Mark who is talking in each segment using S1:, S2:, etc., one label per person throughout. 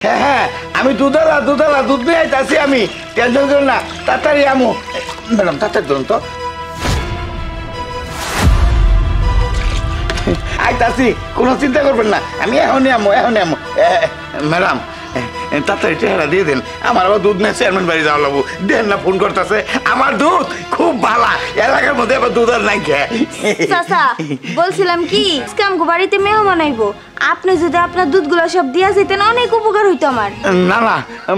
S1: হ্যাঁ হ্যাঁ আমি দুধালা দুধ নিয়ে আইতাছি আমি টেনশন করো না তাড়াতাড়ি আমু ম্যাডাম তাড়াতাড়ি ধরুন তো আইতাছি কোনো চিন্তা করবেন না আমি এখনই আমু ম্যাডাম তাড়াতাড়ি চেহারা দিয়ে দেন আমার আবার দুধ নেই চেয়ারম্যান বাড়ি যাওয়া লাগবো দেন না ফোন করতেছে আমার দুধ খুব ভালো এলাকার মধ্যে আবার দুধ আর নাই খেয়ে
S2: চাচা বলছিলাম কি আমগো বাড়িতে মেহমান আইবো আপনি যদি আপনার দুধগুলো সব দিয়া যেতেন অনেক উপকার হইতো আমার
S1: না না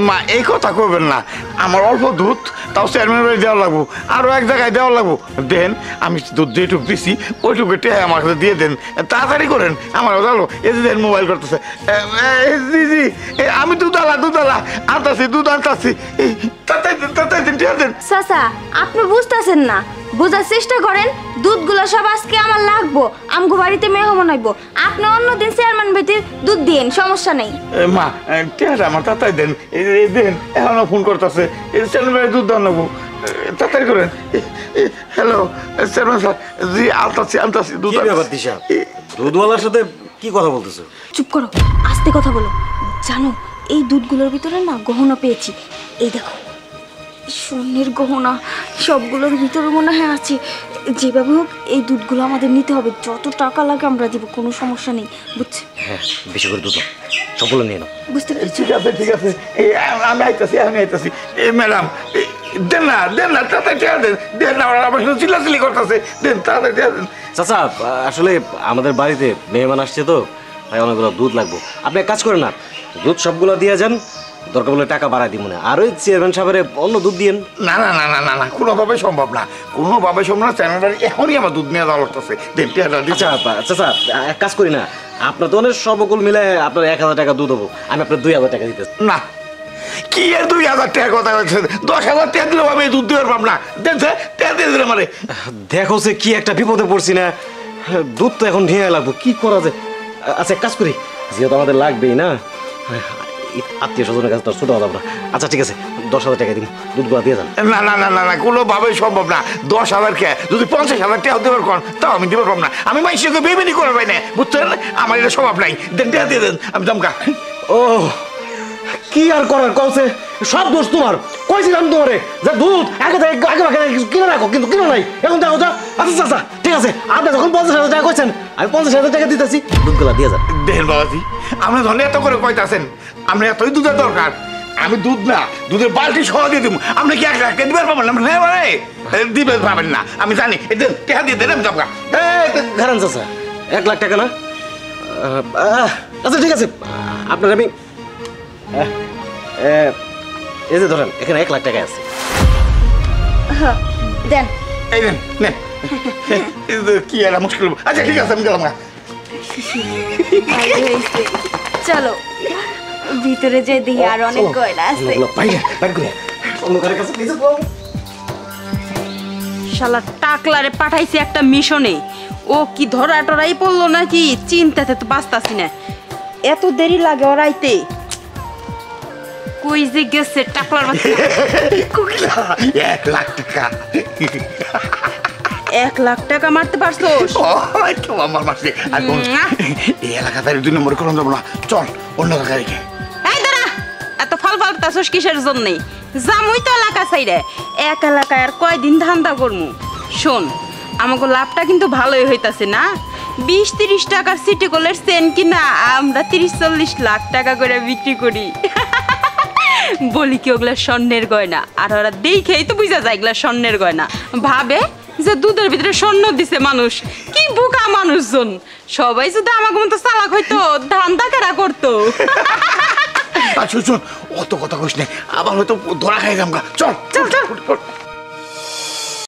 S1: মা এই কথা কইবেন না আমার অল্প দুধ তাও চেয়ারম্যান বাড়ি দেওয়া লাগবো আরো এক জায়গায় দেওয়া লাগবো দেন আমি দুধ যেটুকু দিছি ওইটুকু টেহা আমার কাছে দিয়ে দেন তাড়াতাড়ি করেন আমার জানো এই যে দেন মোবাইল করতেছে জি জি আমি দুধ আনতাছি দুধ আনতাছি তাড়াতাড়ি দেন
S2: চাচা আপনি বুঝতেছেন না বোঝার চেষ্টা করেন দুধগুলো সব আজকে আমার লাগবো আমগো বাড়িতে মেহমান আইবো আপনি অন্যদিন চেয়ারম্যান বেটির দুধ দিন সমস্যা নেই
S1: মা টেহাটা আমার তাড়াতাড়ি দেন দেন এখনো ফোন করতেছে চেয়ারম্যান বাড়ি দুধ আনবো তাড়াতাড়ি করেন হ্যালো চেয়ারম্যান স্যার জি আনতাছি দুধ
S3: দুধওয়ালার সাথে কি কথা বলতেছো
S2: চুপ করো আস্তে কথা বলো জানো এই দুধগুলোর ভিতরে না গহনা পেয়েছি এই দেখো স্বর্ণের গহনা সবগুলোর ভিতরে মনে হয় আছে যেভাবে হোক এই দুধগুলো আমাদের নিতে হবে যত টাকা লাগে আমরা দিব কোনো সমস্যা নেই বুঝছি
S3: হ্যাঁ বেশি করে দুধ সবগুলো নিয়ে নাও
S2: বুঝতে পেরেছি
S1: ঠিক আছে আমি আইতাছি ম্যাডাম দেন না তাড়াতাড়ি দেন না আমার সাথে চিল্লাচিল্লি করতেছে দেন তাড়াতাড়ি দেন
S3: চাচা আসলে আমাদের বাড়িতে মেহমান আসছে তো তাই অনেকগুলো দুধ লাগবো আপনি এক কাজ করেন না দুধ সবগুলো দিয়ে যান দরকার বলে টাকা বাড়াই দিব না আর ওই চেয়ারম্যান সাহেবের অন্য দুধ দিয়েন
S1: না কোনোভাবে সম্ভব না চেয়ারম্যান এখনই আমার দুধ নিয়ে যাওয়া লাগতেছে
S3: চাচা এক কাজ করি না আপনার দোকানের সবকুল মিলে আপনার 1000 টাকা দুধ হবো আমি আপনার 2000 টাকা দিতে
S1: না কি আর 2000 টাকা কথা বলছে 10,000 টাকা দিলেও আমি দুধ দিয়ে পারব না দেখছে টাকা দিয়ে দিলে আমারে
S3: দেখো সে কি একটা বিপদে পড়ছি না দুধ তো এখন নিয়ে লাগবো কি করা যায় আচ্ছা এক কাজ করি যেহেতু আমাদের লাগবেই না আত্মীয় স্বজনের কাছে তো ছোট যাবো না আচ্ছা ঠিক আছে 10,000 টাকা দিন দুধগুলো দিয়ে যান
S1: না কোনোভাবেই সম্ভব না 10,000 কে যদি 50,000 টাকা দিতে পারবেন তাও আমি দিতে পারব না আমি মাইসকে বেবিনি করে পাই না বুঝছেন আমার এটা স্বভাব নাই দেন টাকা দিয়ে দেন আমি দমকা
S3: ও কি আর করার কলসে সব দোষ তোমার কইছিলাম তোমারে যে দুধ আগে কিনে রাখো কিন্তু কিনে নাই এখন দেখো যা আচ্ছা ঠিক আছে আপনি যখন 50,000 টাকা কইছেন আমি 50,000 টাকা দিতেছি দুধগুলা দিয়ে যান
S1: দেখেন বাবাজি আপনি ধরলে এত করে কইতাছেন আপনি এতই দুধের দরকার আমি দুধ না দুধের বালতি সহ দিয়ে দিব আপনি কি 1 লাখ টাকা দিবেন পাবেন না দিবেন পাবেন না আমি জানি টাকা দিয়ে দেন আমি দমকা
S3: ঘাড়ান চাচা 1 লাখ টাকা না আচ্ছা ঠিক আছে আপনার আমি এই যে ধরেন এখানে 1 লাখ টাকা আছে
S2: দেন
S1: এই দেন নেন কি আর মুশকিল আচ্ছা ঠিক আছে আমি গেলাম না
S2: চলো ভিতরে যে দেখি আর অনেক গয়না আছে
S4: শালা টাকলারে পাঠাইছে একটা মিশনে ও কি ধরা টরাই পড়লো নাকি চিন্তাতে তো বাঁচতাছি না এত দেরি লাগে ওরাইতে কই যে গেছে টাকলার বাচ্চা
S1: 1 লাখ টাকা
S4: 1 লাখ টাকা মারতে পারছোস
S1: আমার মাসে এই এলাকাতে 2 নম্বর করুন যাবো না চল অন্য জায়গায় রেখে
S4: এই দাঁড়া এত ফল ফালতাছোস কিসের জন্যে জামুই তো এলাকা চাইরে এক এলাকায় আর কয়দিন ধান্দা করমু শোন আমাকে লাভটা কিন্তু ভালোই হইতাছে না 20-30 টাকার সিটি গোল্ডের চেন কিনা আমরা 30-40 লাখ টাকা করে বিক্রি করি বলি কি ওগুলা স্বর্ণের গয়না আর ওরা দেখেই তো বুঝা যায় এগুলা স্বর্ণের গয়না ভাবে যে দুধের ভিতরে স্বর্ণ দিছে মানুষ কি বোকা মানুষজন সবাই যদি আমাকে মতো চালাক হইতো ধান্দা কেরা করতো
S1: আচ্ছা শোন অত কথা কইস না আবার হয়তো ধরা খাই যামগা চল